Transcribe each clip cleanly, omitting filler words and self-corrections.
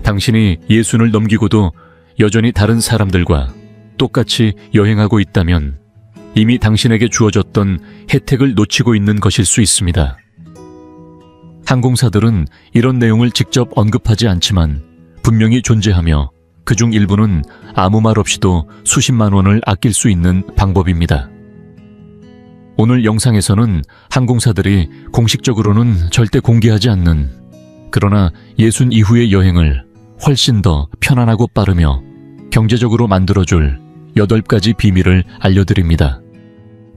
당신이 예순을 넘기고도 여전히 다른 사람들과 똑같이 여행하고 있다면 이미 당신에게 주어졌던 혜택을 놓치고 있는 것일 수 있습니다. 항공사들은 이런 내용을 직접 언급하지 않지만 분명히 존재하며 그중 일부는 아무 말 없이도 수십만 원을 아낄 수 있는 방법입니다. 오늘 영상에서는 항공사들이 공식적으로는 절대 공개하지 않는, 그러나 예순 이후의 여행을 훨씬 더 편안하고 빠르며 경제적으로 만들어줄 8가지 비밀을 알려드립니다.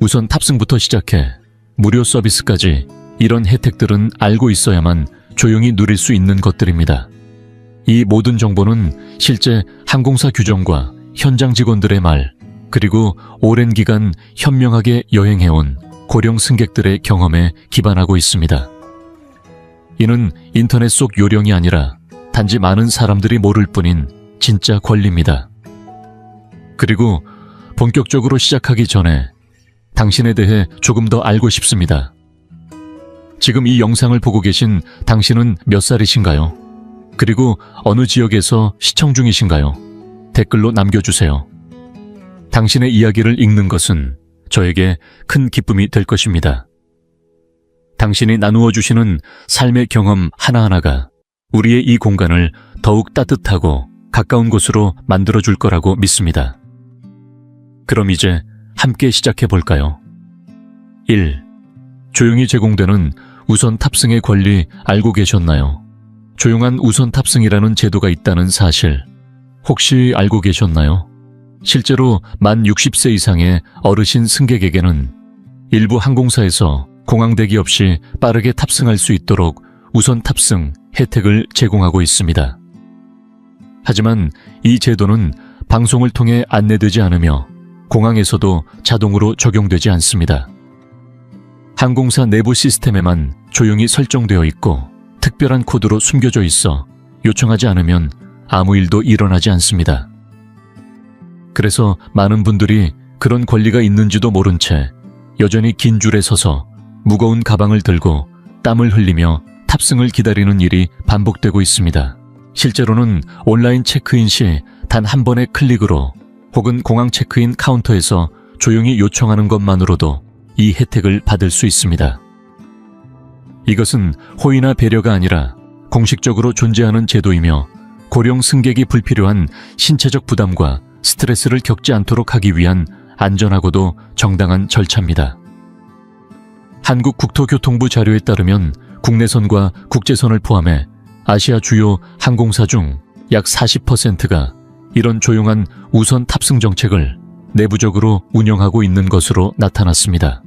우선 탑승부터 시작해 무료 서비스까지 이런 혜택들은 알고 있어야만 조용히 누릴 수 있는 것들입니다. 이 모든 정보는 실제 항공사 규정과 현장 직원들의 말, 그리고 오랜 기간 현명하게 여행해온 고령 승객들의 경험에 기반하고 있습니다. 이는 인터넷 속 요령이 아니라 단지 많은 사람들이 모를 뿐인 진짜 권리입니다. 그리고 본격적으로 시작하기 전에 당신에 대해 조금 더 알고 싶습니다. 지금 이 영상을 보고 계신 당신은 몇 살이신가요? 그리고 어느 지역에서 시청 중이신가요? 댓글로 남겨주세요. 당신의 이야기를 읽는 것은 저에게 큰 기쁨이 될 것입니다. 당신이 나누어 주시는 삶의 경험 하나하나가 우리의 이 공간을 더욱 따뜻하고 가까운 곳으로 만들어줄 거라고 믿습니다. 그럼 이제 함께 시작해 볼까요? 1. 조용히 제공되는 우선 탑승의 권리 알고 계셨나요? 조용한 우선 탑승이라는 제도가 있다는 사실 혹시 알고 계셨나요? 실제로 만 60세 이상의 어르신 승객에게는 일부 항공사에서 공항대기 없이 빠르게 탑승할 수 있도록 우선 탑승 혜택을 제공하고 있습니다. 하지만 이 제도는 방송을 통해 안내되지 않으며 공항에서도 자동으로 적용되지 않습니다. 항공사 내부 시스템에만 조용히 설정되어 있고 특별한 코드로 숨겨져 있어 요청하지 않으면 아무 일도 일어나지 않습니다. 그래서 많은 분들이 그런 권리가 있는지도 모른 채 여전히 긴 줄에 서서 무거운 가방을 들고 땀을 흘리며 탑승을 기다리는 일이 반복되고 있습니다. 실제로는 온라인 체크인 시 단 한 번의 클릭으로 혹은 공항 체크인 카운터에서 조용히 요청하는 것만으로도 이 혜택을 받을 수 있습니다. 이것은 호의나 배려가 아니라 공식적으로 존재하는 제도이며 고령 승객이 불필요한 신체적 부담과 스트레스를 겪지 않도록 하기 위한 안전하고도 정당한 절차입니다. 한국국토교통부 자료에 따르면 국내선과 국제선을 포함해 아시아 주요 항공사 중 약 40%가 이런 조용한 우선 탑승 정책을 내부적으로 운영하고 있는 것으로 나타났습니다.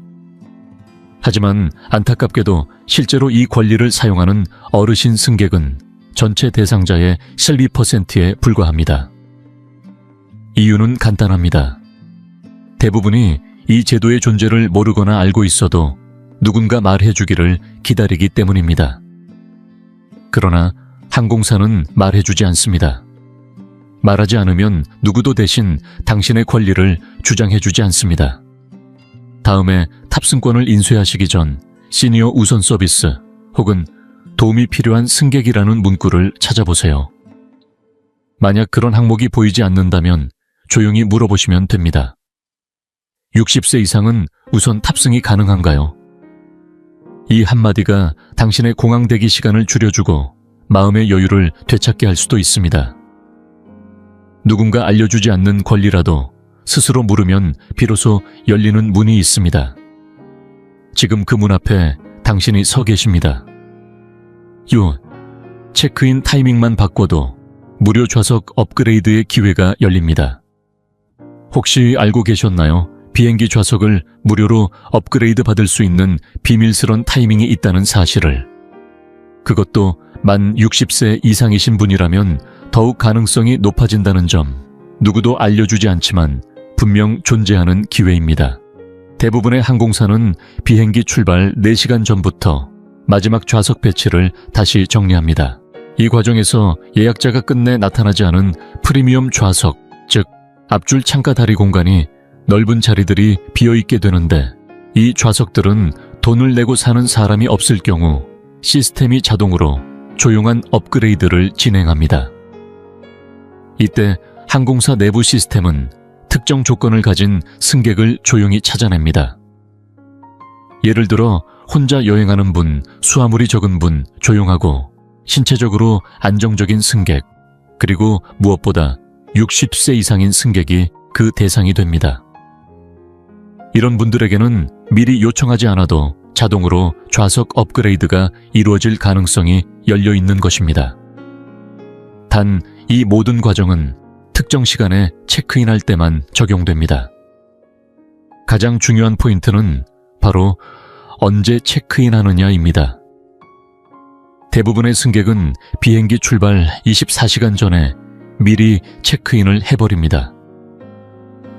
하지만 안타깝게도 실제로 이 권리를 사용하는 어르신 승객은 전체 대상자의 12%에 불과합니다. 이유는 간단합니다. 대부분이 이 제도의 존재를 모르거나 알고 있어도 누군가 말해주기를 기다리기 때문입니다. 그러나 항공사는 말해주지 않습니다. 말하지 않으면 누구도 대신 당신의 권리를 주장해주지 않습니다. 다음에 탑승권을 인쇄하시기 전 시니어 우선 서비스 혹은 도움이 필요한 승객이라는 문구를 찾아보세요. 만약 그런 항목이 보이지 않는다면 조용히 물어보시면 됩니다. 60세 이상은 우선 탑승이 가능한가요? 이 한마디가 당신의 공항 대기 시간을 줄여주고 마음의 여유를 되찾게 할 수도 있습니다. 누군가 알려주지 않는 권리라도 스스로 물으면 비로소 열리는 문이 있습니다. 지금 그 문 앞에 당신이 서 계십니다. 체크인 타이밍만 바꿔도 무료 좌석 업그레이드의 기회가 열립니다. 혹시 알고 계셨나요? 비행기 좌석을 무료로 업그레이드 받을 수 있는 비밀스런 타이밍이 있다는 사실을. 그것도 만 60세 이상이신 분이라면 더욱 가능성이 높아진다는 점, 누구도 알려주지 않지만 분명 존재하는 기회입니다. 대부분의 항공사는 비행기 출발 4시간 전부터 마지막 좌석 배치를 다시 정리합니다. 이 과정에서 예약자가 끝내 나타나지 않은 프리미엄 좌석, 즉 앞줄 창가 다리 공간이 넓은 자리들이 비어있게 되는데, 이 좌석들은 돈을 내고 사는 사람이 없을 경우 시스템이 자동으로 조용한 업그레이드를 진행합니다. 이때 항공사 내부 시스템은 특정 조건을 가진 승객을 조용히 찾아냅니다. 예를 들어 혼자 여행하는 분, 수화물이 적은 분, 조용하고 신체적으로 안정적인 승객, 그리고 무엇보다 60세 이상인 승객이 그 대상이 됩니다. 이런 분들에게는 미리 요청하지 않아도 자동으로 좌석 업그레이드가 이루어질 가능성이 열려 있는 것입니다. 단, 이 모든 과정은 특정 시간에 체크인할 때만 적용됩니다. 가장 중요한 포인트는 바로 언제 체크인하느냐입니다. 대부분의 승객은 비행기 출발 24시간 전에 미리 체크인을 해버립니다.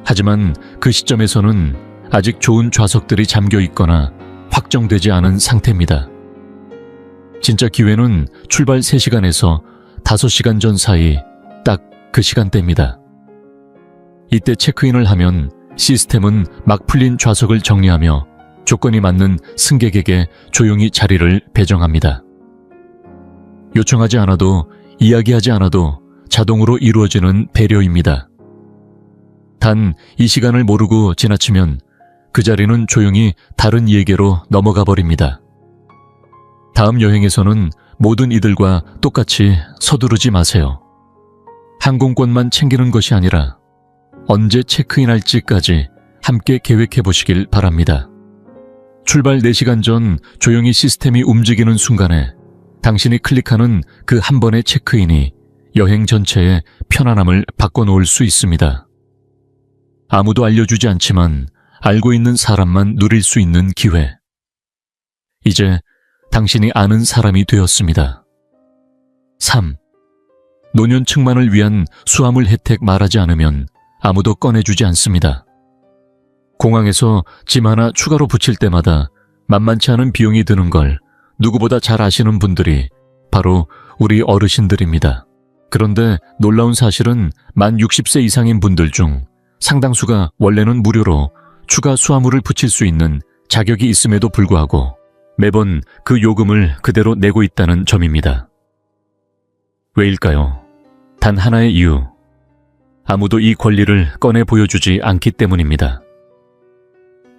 하지만 그 시점에서는 아직 좋은 좌석들이 잠겨 있거나 확정되지 않은 상태입니다. 진짜 기회는 출발 3시간에서 5시간 전 사이 딱 그 시간대입니다. 이때 체크인을 하면 시스템은 막 풀린 좌석을 정리하며 조건이 맞는 승객에게 조용히 자리를 배정합니다. 요청하지 않아도, 이야기하지 않아도 자동으로 이루어지는 배려입니다. 단, 이 시간을 모르고 지나치면 그 자리는 조용히 다른 이에게로 넘어가 버립니다. 다음 여행에서는 모든 이들과 똑같이 서두르지 마세요. 항공권만 챙기는 것이 아니라 언제 체크인할지까지 함께 계획해 보시길 바랍니다. 출발 4시간 전 조용히 시스템이 움직이는 순간에 당신이 클릭하는 그 한 번의 체크인이 여행 전체의 편안함을 바꿔놓을 수 있습니다. 아무도 알려주지 않지만 알고 있는 사람만 누릴 수 있는 기회. 이제 당신이 아는 사람이 되었습니다. 3. 노년층만을 위한 수화물 혜택 말하지 않으면 아무도 꺼내주지 않습니다. 공항에서 짐 하나 추가로 붙일 때마다 만만치 않은 비용이 드는 걸 누구보다 잘 아시는 분들이 바로 우리 어르신들입니다. 그런데 놀라운 사실은 만 60세 이상인 분들 중 상당수가 원래는 무료로 추가 수화물을 붙일 수 있는 자격이 있음에도 불구하고 매번 그 요금을 그대로 내고 있다는 점입니다. 왜일까요? 단 하나의 이유. 아무도 이 권리를 꺼내 보여주지 않기 때문입니다.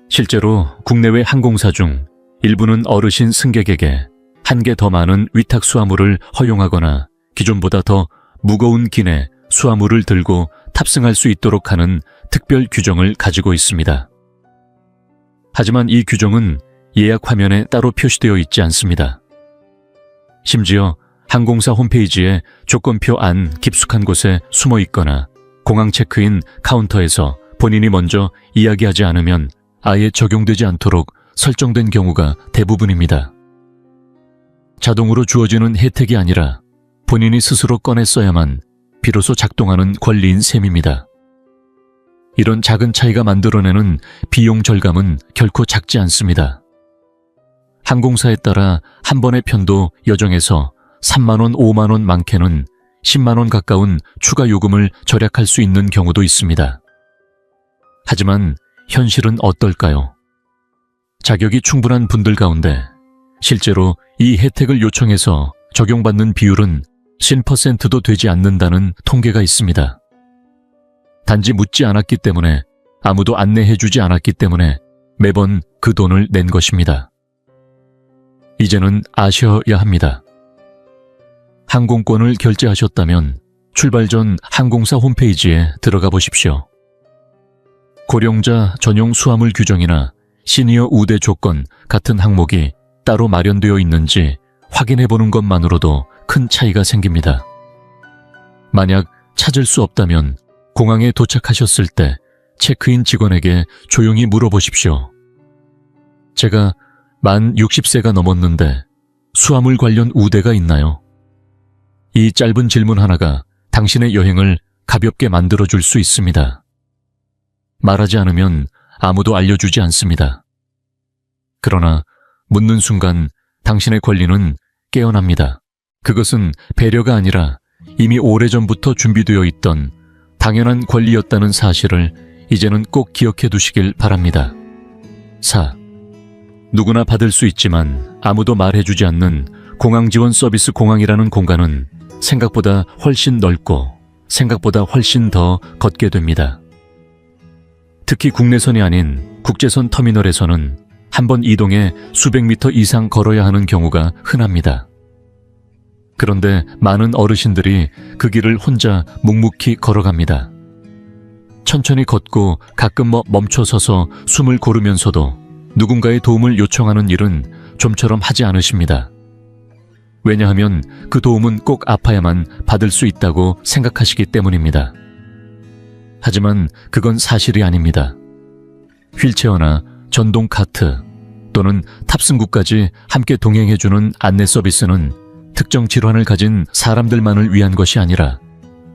실제로 국내외 항공사 중 일부는 어르신 승객에게 한 개 더 많은 위탁 수화물을 허용하거나 기존보다 더 무거운 기내 수화물을 들고 탑승할 수 있도록 하는 특별 규정을 가지고 있습니다. 하지만 이 규정은 예약 화면에 따로 표시되어 있지 않습니다. 심지어 항공사 홈페이지에 조건표 안 깊숙한 곳에 숨어 있거나 공항 체크인 카운터에서 본인이 먼저 이야기하지 않으면 아예 적용되지 않도록 설정된 경우가 대부분입니다. 자동으로 주어지는 혜택이 아니라 본인이 스스로 꺼내 써야만 비로소 작동하는 권리인 셈입니다. 이런 작은 차이가 만들어내는 비용 절감은 결코 작지 않습니다. 항공사에 따라 한 번의 편도 여정에서 3만원, 5만원, 많게는 10만원 가까운 추가 요금을 절약할 수 있는 경우도 있습니다. 하지만 현실은 어떨까요? 자격이 충분한 분들 가운데 실제로 이 혜택을 요청해서 적용받는 비율은 10%도 되지 않는다는 통계가 있습니다. 단지 묻지 않았기 때문에, 아무도 안내해주지 않았기 때문에 매번 그 돈을 낸 것입니다. 이제는 아셔야 합니다. 항공권을 결제하셨다면 출발 전 항공사 홈페이지에 들어가 보십시오. 고령자 전용 수화물 규정이나 시니어 우대 조건 같은 항목이 따로 마련되어 있는지 확인해 보는 것만으로도 큰 차이가 생깁니다. 만약 찾을 수 없다면 공항에 도착하셨을 때 체크인 직원에게 조용히 물어보십시오. 제가 만 60세가 넘었는데 수화물 관련 우대가 있나요? 이 짧은 질문 하나가 당신의 여행을 가볍게 만들어줄 수 있습니다. 말하지 않으면 아무도 알려주지 않습니다. 그러나 묻는 순간 당신의 권리는 깨어납니다. 그것은 배려가 아니라 이미 오래전부터 준비되어 있던 당연한 권리였다는 사실을 이제는 꼭 기억해 두시길 바랍니다. 4. 누구나 받을 수 있지만 아무도 말해주지 않는 공항 지원 서비스 공항이라는 공간은 생각보다 훨씬 넓고 생각보다 훨씬 더 걷게 됩니다. 특히 국내선이 아닌 국제선 터미널에서는 한 번 이동에 수백 미터 이상 걸어야 하는 경우가 흔합니다. 그런데 많은 어르신들이 그 길을 혼자 묵묵히 걸어갑니다. 천천히 걷고 가끔 멈춰서서 숨을 고르면서도 누군가의 도움을 요청하는 일은 좀처럼 하지 않으십니다. 왜냐하면 그 도움은 꼭 아파야만 받을 수 있다고 생각하시기 때문입니다. 하지만 그건 사실이 아닙니다. 휠체어나 전동 카트 또는 탑승구까지 함께 동행해주는 안내 서비스는 특정 질환을 가진 사람들만을 위한 것이 아니라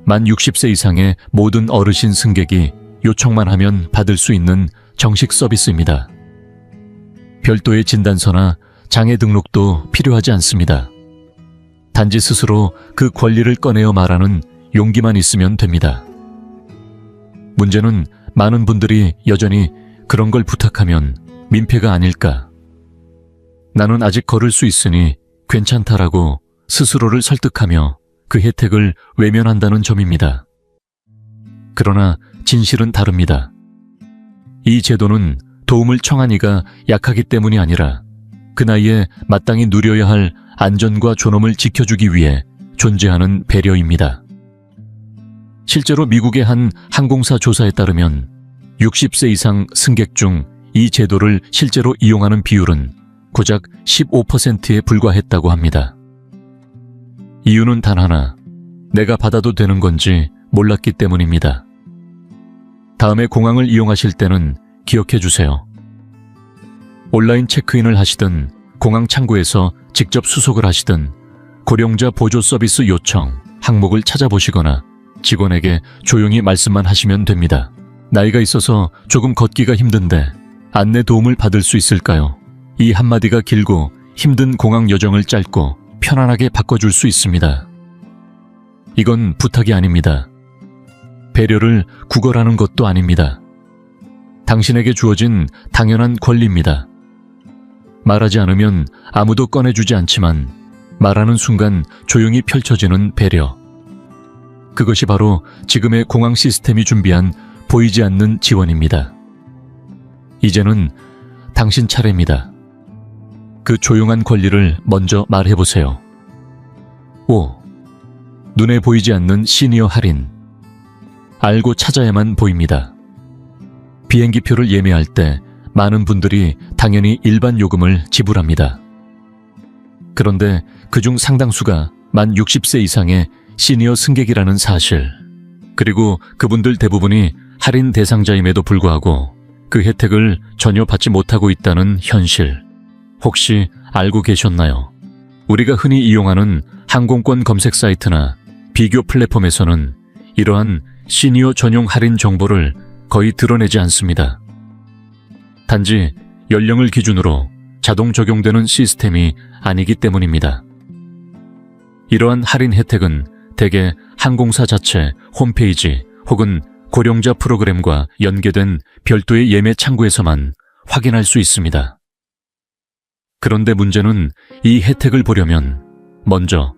만 60세 이상의 모든 어르신 승객이 요청만 하면 받을 수 있는 정식 서비스입니다. 별도의 진단서나 장애 등록도 필요하지 않습니다. 단지 스스로 그 권리를 꺼내어 말하는 용기만 있으면 됩니다. 문제는 많은 분들이 여전히 그런 걸 부탁하면 민폐가 아닐까. 나는 아직 걸을 수 있으니 괜찮다라고 스스로를 설득하며 그 혜택을 외면한다는 점입니다. 그러나 진실은 다릅니다. 이 제도는 도움을 청한 이가 약하기 때문이 아니라 그 나이에 마땅히 누려야 할 안전과 존엄을 지켜주기 위해 존재하는 배려입니다. 실제로 미국의 한 항공사 조사에 따르면 60세 이상 승객 중 이 제도를 실제로 이용하는 비율은 고작 15%에 불과했다고 합니다. 이유는 단 하나, 내가 받아도 되는 건지 몰랐기 때문입니다. 다음에 공항을 이용하실 때는 기억해 주세요. 온라인 체크인을 하시든 공항 창구에서 직접 수속을 하시든 고령자 보조 서비스 요청 항목을 찾아보시거나 직원에게 조용히 말씀만 하시면 됩니다. 나이가 있어서 조금 걷기가 힘든데 안내 도움을 받을 수 있을까요? 이 한마디가 길고 힘든 공항 여정을 짧고 편안하게 바꿔줄 수 있습니다. 이건 부탁이 아닙니다. 배려를 구걸하는 것도 아닙니다. 당신에게 주어진 당연한 권리입니다. 말하지 않으면 아무도 꺼내주지 않지만 말하는 순간 조용히 펼쳐지는 배려. 그것이 바로 지금의 공항 시스템이 준비한 보이지 않는 지원입니다. 이제는 당신 차례입니다. 그 조용한 권리를 먼저 말해보세요. 5. 눈에 보이지 않는 시니어 할인. 알고 찾아야만 보입니다. 비행기표를 예매할 때 많은 분들이 당연히 일반 요금을 지불합니다. 그런데 그중 상당수가 만 60세 이상의 시니어 승객이라는 사실, 그리고 그분들 대부분이 할인 대상자임에도 불구하고 그 혜택을 전혀 받지 못하고 있다는 현실, 혹시 알고 계셨나요? 우리가 흔히 이용하는 항공권 검색 사이트나 비교 플랫폼에서는 이러한 시니어 전용 할인 정보를 거의 드러내지 않습니다. 단지 연령을 기준으로 자동 적용되는 시스템이 아니기 때문입니다. 이러한 할인 혜택은 대개 항공사 자체 홈페이지 혹은 고령자 프로그램과 연계된 별도의 예매 창구에서만 확인할 수 있습니다. 그런데 문제는 이 혜택을 보려면 먼저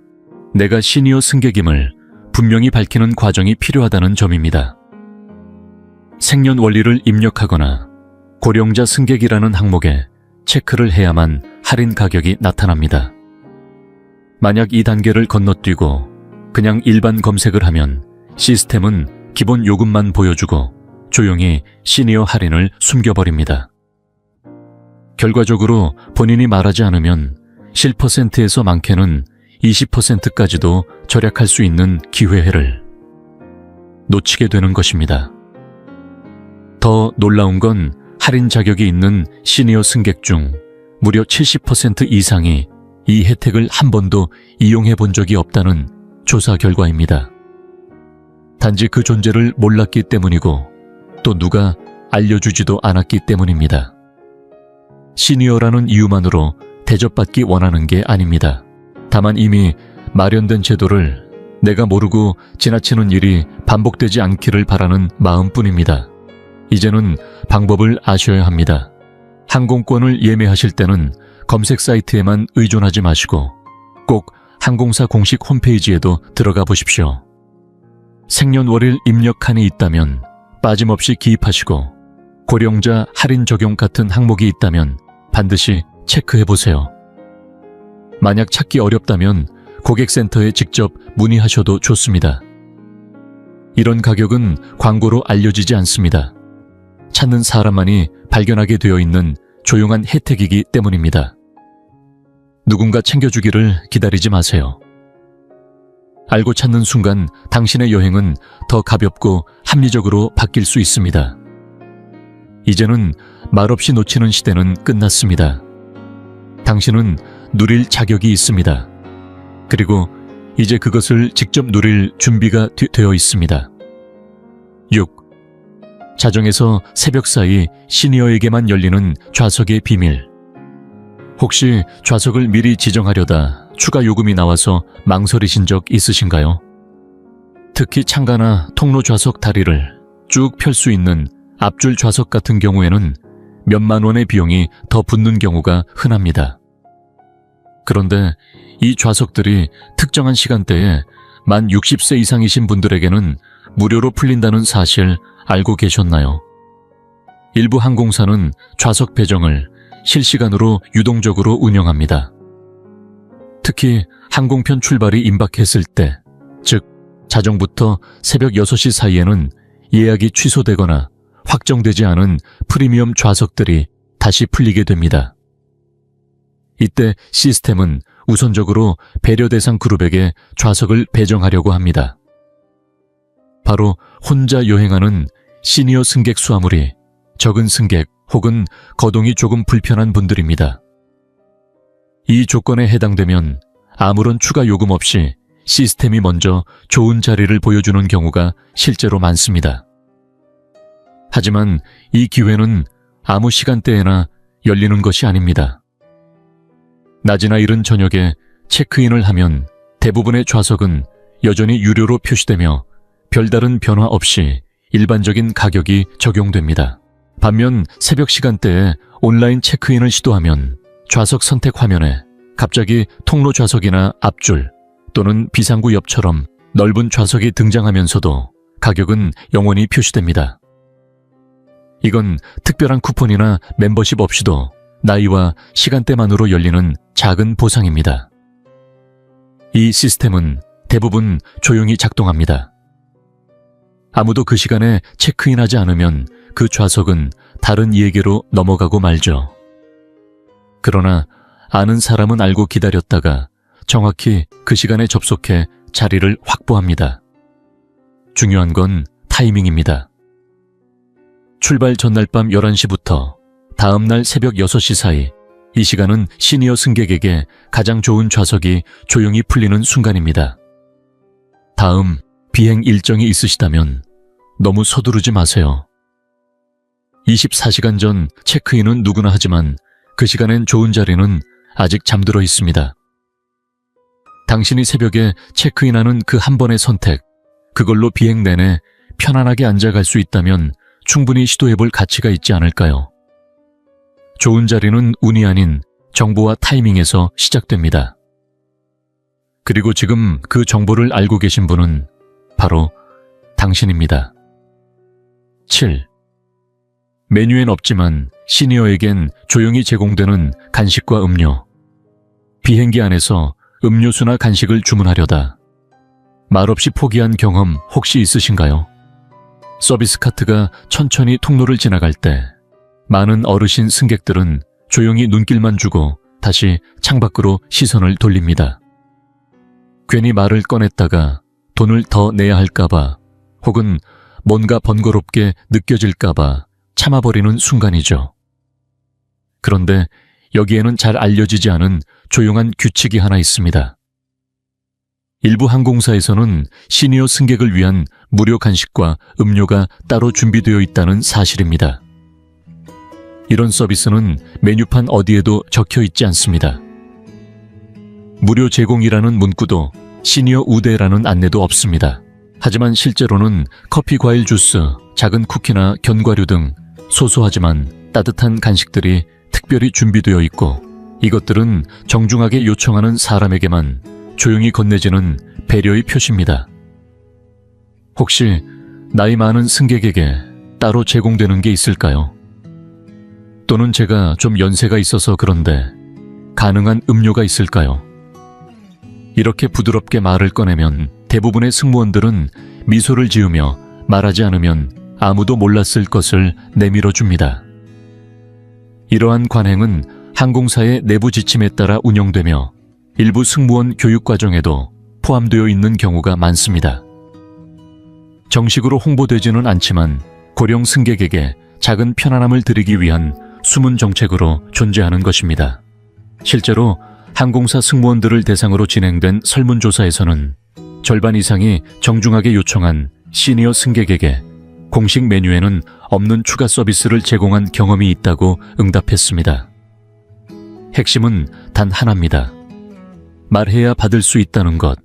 내가 시니어 승객임을 분명히 밝히는 과정이 필요하다는 점입니다. 생년 월일을 입력하거나 고령자 승객이라는 항목에 체크를 해야만 할인 가격이 나타납니다. 만약 이 단계를 건너뛰고 그냥 일반 검색을 하면 시스템은 기본 요금만 보여주고 조용히 시니어 할인을 숨겨버립니다. 결과적으로 본인이 말하지 않으면 7%에서 많게는 20%까지도 절약할 수 있는 기회를 놓치게 되는 것입니다. 더 놀라운 건 할인 자격이 있는 시니어 승객 중 무려 70% 이상이 이 혜택을 한 번도 이용해 본 적이 없다는 조사 결과입니다. 단지 그 존재를 몰랐기 때문이고 또 누가 알려주지도 않았기 때문입니다. 시니어라는 이유만으로 대접받기 원하는 게 아닙니다. 다만 이미 마련된 제도를 내가 모르고 지나치는 일이 반복되지 않기를 바라는 마음뿐입니다. 이제는 방법을 아셔야 합니다. 항공권을 예매하실 때는 검색 사이트에만 의존하지 마시고 꼭 항공사 공식 홈페이지에도 들어가 보십시오. 생년월일 입력칸이 있다면 빠짐없이 기입하시고 고령자 할인 적용 같은 항목이 있다면 반드시 체크해보세요. 만약 찾기 어렵다면 고객센터에 직접 문의하셔도 좋습니다. 이런 가격은 광고로 알려지지 않습니다. 찾는 사람만이 발견하게 되어 있는 조용한 혜택이기 때문입니다. 누군가 챙겨주기를 기다리지 마세요. 알고 찾는 순간 당신의 여행은 더 가볍고 합리적으로 바뀔 수 있습니다. 이제는 말없이 놓치는 시대는 끝났습니다. 당신은 누릴 자격이 있습니다. 그리고 이제 그것을 직접 누릴 준비가 되어 있습니다. 6. 자정에서 새벽 사이 시니어에게만 열리는 좌석의 비밀. 혹시 좌석을 미리 지정하려다 추가 요금이 나와서 망설이신 적 있으신가요? 특히 창가나 통로 좌석 다리를 쭉 펼 수 있는 앞줄 좌석 같은 경우에는 몇만 원의 비용이 더 붙는 경우가 흔합니다. 그런데 이 좌석들이 특정한 시간대에 만 60세 이상이신 분들에게는 무료로 풀린다는 사실 알고 계셨나요? 일부 항공사는 좌석 배정을 실시간으로 유동적으로 운영합니다. 특히 항공편 출발이 임박했을 때, 즉 자정부터 새벽 6시 사이에는 예약이 취소되거나 확정되지 않은 프리미엄 좌석들이 다시 풀리게 됩니다. 이때 시스템은 우선적으로 배려 대상 그룹에게 좌석을 배정하려고 합니다. 바로 혼자 여행하는 시니어 승객 수화물이 적은 승객 혹은 거동이 조금 불편한 분들입니다. 이 조건에 해당되면 아무런 추가 요금 없이 시스템이 먼저 좋은 자리를 보여주는 경우가 실제로 많습니다. 하지만 이 기회는 아무 시간대에나 열리는 것이 아닙니다. 낮이나 이른 저녁에 체크인을 하면 대부분의 좌석은 여전히 유료로 표시되며 별다른 변화 없이 일반적인 가격이 적용됩니다. 반면 새벽 시간대에 온라인 체크인을 시도하면 좌석 선택 화면에 갑자기 통로 좌석이나 앞줄 또는 비상구 옆처럼 넓은 좌석이 등장하면서도 가격은 영원히 표시됩니다. 이건 특별한 쿠폰이나 멤버십 없이도 나이와 시간대만으로 열리는 작은 보상입니다. 이 시스템은 대부분 조용히 작동합니다. 아무도 그 시간에 체크인하지 않으면 그 좌석은 다른 이에게로 넘어가고 말죠. 그러나 아는 사람은 알고 기다렸다가 정확히 그 시간에 접속해 자리를 확보합니다. 중요한 건 타이밍입니다. 출발 전날 밤 11시부터 다음날 새벽 6시 사이, 이 시간은 시니어 승객에게 가장 좋은 좌석이 조용히 풀리는 순간입니다. 다음 비행 일정이 있으시다면 너무 서두르지 마세요. 24시간 전 체크인은 누구나 하지만 그 시간엔 좋은 자리는 아직 잠들어 있습니다. 당신이 새벽에 체크인하는 그 한 번의 선택, 그걸로 비행 내내 편안하게 앉아갈 수 있다면 충분히 시도해볼 가치가 있지 않을까요? 좋은 자리는 운이 아닌 정보와 타이밍에서 시작됩니다. 그리고 지금 그 정보를 알고 계신 분은 바로 당신입니다. 7. 메뉴엔 없지만 시니어에겐 조용히 제공되는 간식과 음료. 비행기 안에서 음료수나 간식을 주문하려다 말없이 포기한 경험 혹시 있으신가요? 서비스 카트가 천천히 통로를 지나갈 때 많은 어르신 승객들은 조용히 눈길만 주고 다시 창밖으로 시선을 돌립니다. 괜히 말을 꺼냈다가 돈을 더 내야 할까봐 혹은 뭔가 번거롭게 느껴질까봐 참아버리는 순간이죠. 그런데 여기에는 잘 알려지지 않은 조용한 규칙이 하나 있습니다. 일부 항공사에서는 시니어 승객을 위한 무료 간식과 음료가 따로 준비되어 있다는 사실입니다. 이런 서비스는 메뉴판 어디에도 적혀 있지 않습니다. 무료 제공이라는 문구도 시니어 우대라는 안내도 없습니다. 하지만 실제로는 커피, 과일, 주스, 작은 쿠키나 견과류 등 소소하지만 따뜻한 간식들이 특별히 준비되어 있고 이것들은 정중하게 요청하는 사람에게만 조용히 건네지는 배려의 표시입니다. 혹시 나이 많은 승객에게 따로 제공되는 게 있을까요? 또는 제가 좀 연세가 있어서 그런데 가능한 음료가 있을까요? 이렇게 부드럽게 말을 꺼내면 대부분의 승무원들은 미소를 지으며 말하지 않으면 아무도 몰랐을 것을 내밀어 줍니다. 이러한 관행은 항공사의 내부 지침에 따라 운영되며 일부 승무원 교육 과정에도 포함되어 있는 경우가 많습니다. 정식으로 홍보되지는 않지만 고령 승객에게 작은 편안함을 드리기 위한 숨은 정책으로 존재하는 것입니다. 실제로 항공사 승무원들을 대상으로 진행된 설문조사에서는 절반 이상이 정중하게 요청한 시니어 승객에게 공식 메뉴에는 없는 추가 서비스를 제공한 경험이 있다고 응답했습니다. 핵심은 단 하나입니다. 말해야 받을 수 있다는 것.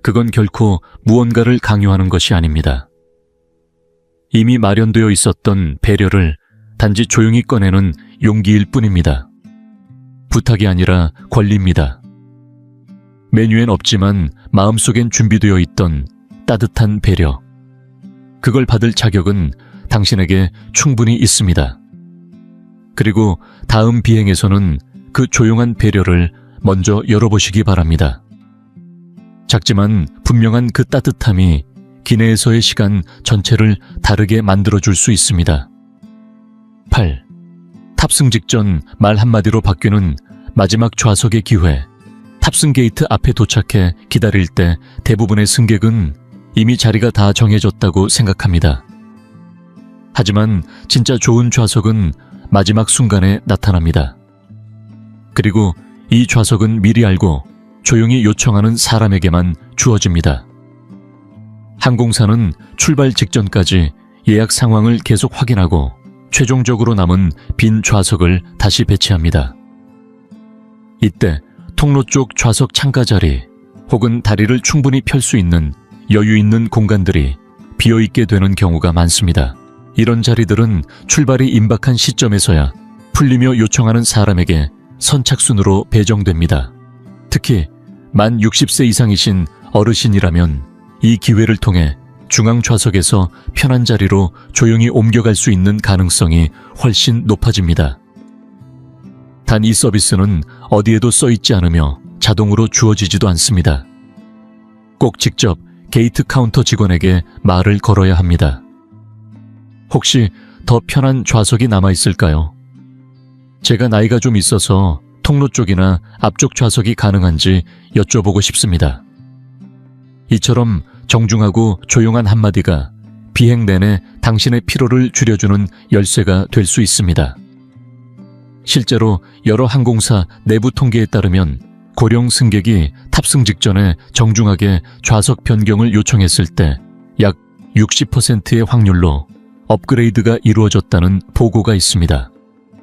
그건 결코 무언가를 강요하는 것이 아닙니다. 이미 마련되어 있었던 배려를 단지 조용히 꺼내는 용기일 뿐입니다. 부탁이 아니라 권리입니다. 메뉴엔 없지만 마음속엔 준비되어 있던 따뜻한 배려. 그걸 받을 자격은 당신에게 충분히 있습니다. 그리고 다음 비행에서는 그 조용한 배려를 먼저 열어보시기 바랍니다. 작지만 분명한 그 따뜻함이 기내에서의 시간 전체를 다르게 만들어줄 수 있습니다. 8. 탑승 직전 말 한마디로 바뀌는 마지막 좌석의 기회. 탑승 게이트 앞에 도착해 기다릴 때 대부분의 승객은 이미 자리가 다 정해졌다고 생각합니다. 하지만 진짜 좋은 좌석은 마지막 순간에 나타납니다. 그리고 이 좌석은 미리 알고 조용히 요청하는 사람에게만 주어집니다. 항공사는 출발 직전까지 예약 상황을 계속 확인하고 최종적으로 남은 빈 좌석을 다시 배치합니다. 이때 통로 쪽 좌석 창가 자리 혹은 다리를 충분히 펼 수 있는 여유 있는 공간들이 비어있게 되는 경우가 많습니다. 이런 자리들은 출발이 임박한 시점에서야 풀리며 요청하는 사람에게 선착순으로 배정됩니다. 특히 만 60세 이상이신 어르신이라면 이 기회를 통해 중앙 좌석에서 편한 자리로 조용히 옮겨갈 수 있는 가능성이 훨씬 높아집니다. 단 이 서비스는 어디에도 써있지 않으며 자동으로 주어지지도 않습니다. 꼭 직접 게이트 카운터 직원에게 말을 걸어야 합니다. 혹시 더 편한 좌석이 남아있을까요? 제가 나이가 좀 있어서 통로 쪽이나 앞쪽 좌석이 가능한지 여쭤보고 싶습니다. 이처럼 정중하고 조용한 한마디가 비행 내내 당신의 피로를 줄여주는 열쇠가 될 수 있습니다. 실제로 여러 항공사 내부 통계에 따르면 고령 승객이 탑승 직전에 정중하게 좌석 변경을 요청했을 때 약 60%의 확률로 업그레이드가 이루어졌다는 보고가 있습니다.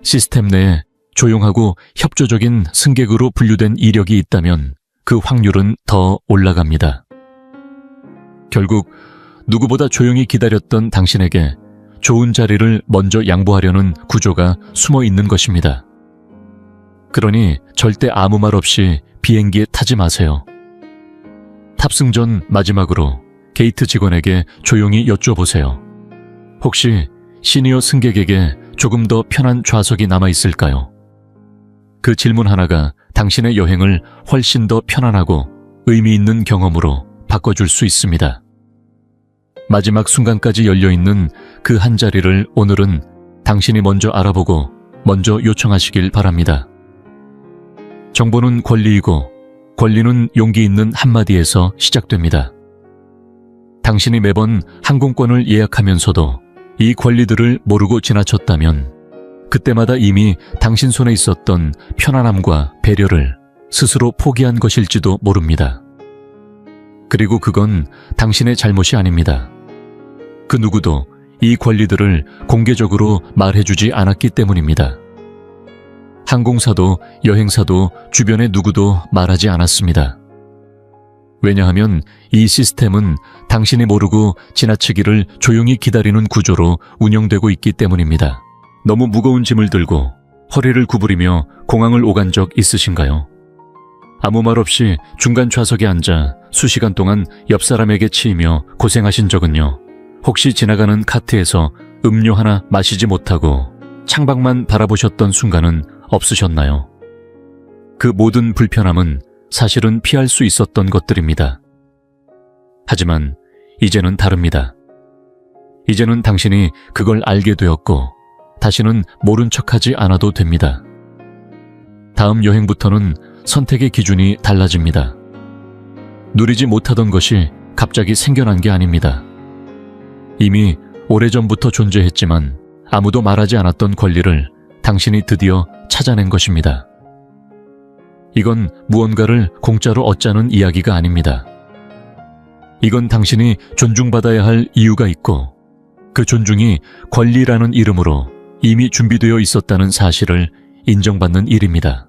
시스템 내에 조용하고 협조적인 승객으로 분류된 이력이 있다면 그 확률은 더 올라갑니다. 결국 누구보다 조용히 기다렸던 당신에게 좋은 자리를 먼저 양보하려는 구조가 숨어 있는 것입니다. 그러니 절대 아무 말 없이 비행기에 타지 마세요. 탑승 전 마지막으로 게이트 직원에게 조용히 여쭤보세요. 혹시 시니어 승객에게 조금 더 편한 좌석이 남아있을까요? 그 질문 하나가 당신의 여행을 훨씬 더 편안하고 의미 있는 경험으로 바꿔줄 수 있습니다. 마지막 순간까지 열려있는 그 한 자리를 오늘은 당신이 먼저 알아보고 먼저 요청하시길 바랍니다. 정보는 권리이고 권리는 용기 있는 한마디에서 시작됩니다. 당신이 매번 항공권을 예약하면서도 이 권리들을 모르고 지나쳤다면 그때마다 이미 당신 손에 있었던 편안함과 배려를 스스로 포기한 것일지도 모릅니다. 그리고 그건 당신의 잘못이 아닙니다. 그 누구도 이 권리들을 공개적으로 말해주지 않았기 때문입니다. 항공사도 여행사도 주변의 누구도 말하지 않았습니다. 왜냐하면 이 시스템은 당신이 모르고 지나치기를 조용히 기다리는 구조로 운영되고 있기 때문입니다. 너무 무거운 짐을 들고 허리를 구부리며 공항을 오간 적 있으신가요? 아무 말 없이 중간 좌석에 앉아 수시간 동안 옆 사람에게 치이며 고생하신 적은요. 혹시 지나가는 카트에서 음료 하나 마시지 못하고 창밖만 바라보셨던 순간은 없으셨나요? 그 모든 불편함은 사실은 피할 수 있었던 것들입니다. 하지만 이제는 다릅니다. 이제는 당신이 그걸 알게 되었고 다시는 모른 척하지 않아도 됩니다. 다음 여행부터는 선택의 기준이 달라집니다. 누리지 못하던 것이 갑자기 생겨난 게 아닙니다. 이미 오래전부터 존재했지만 아무도 말하지 않았던 권리를 당신이 드디어 찾아낸 것입니다. 이건 무언가를 공짜로 얻자는 이야기가 아닙니다. 이건 당신이 존중받아야 할 이유가 있고 그 존중이 권리라는 이름으로 이미 준비되어 있었다는 사실을 인정받는 일입니다.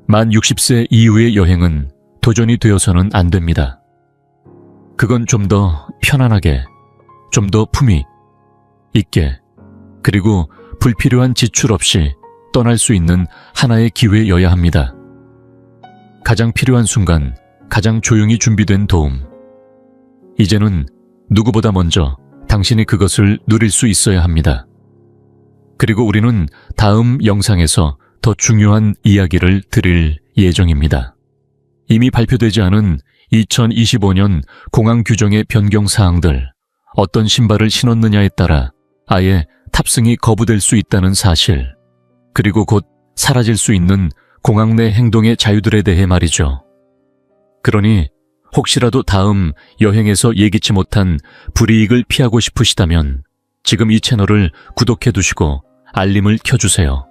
만 60세 이후의 여행은 도전이 되어서는 안 됩니다. 그건 좀 더 편안하게, 좀 더 품위 있게, 그리고 불필요한 지출 없이 떠날 수 있는 하나의 기회여야 합니다. 가장 필요한 순간, 가장 조용히 준비된 도움. 이제는 누구보다 먼저 당신이 그것을 누릴 수 있어야 합니다. 그리고 우리는 다음 영상에서 더 중요한 이야기를 드릴 예정입니다. 이미 발표되지 않은 2025년 공항 규정의 변경 사항들, 어떤 신발을 신었느냐에 따라 아예 탑승이 거부될 수 있다는 사실, 그리고 곧 사라질 수 있는 공항 내 행동의 자유들에 대해 말이죠. 그러니 혹시라도 다음 여행에서 예기치 못한 불이익을 피하고 싶으시다면 지금 이 채널을 구독해 두시고 알림을 켜주세요.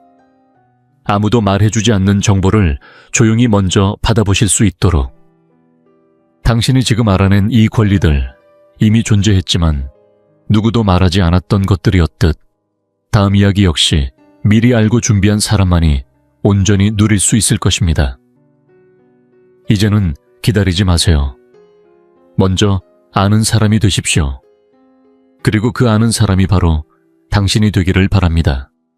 아무도 말해주지 않는 정보를 조용히 먼저 받아보실 수 있도록. 당신이 지금 알아낸 이 권리들 이미 존재했지만 누구도 말하지 않았던 것들이었듯 다음 이야기 역시 미리 알고 준비한 사람만이 온전히 누릴 수 있을 것입니다. 이제는 기다리지 마세요. 먼저 아는 사람이 되십시오. 그리고 그 아는 사람이 바로 당신이 되기를 바랍니다.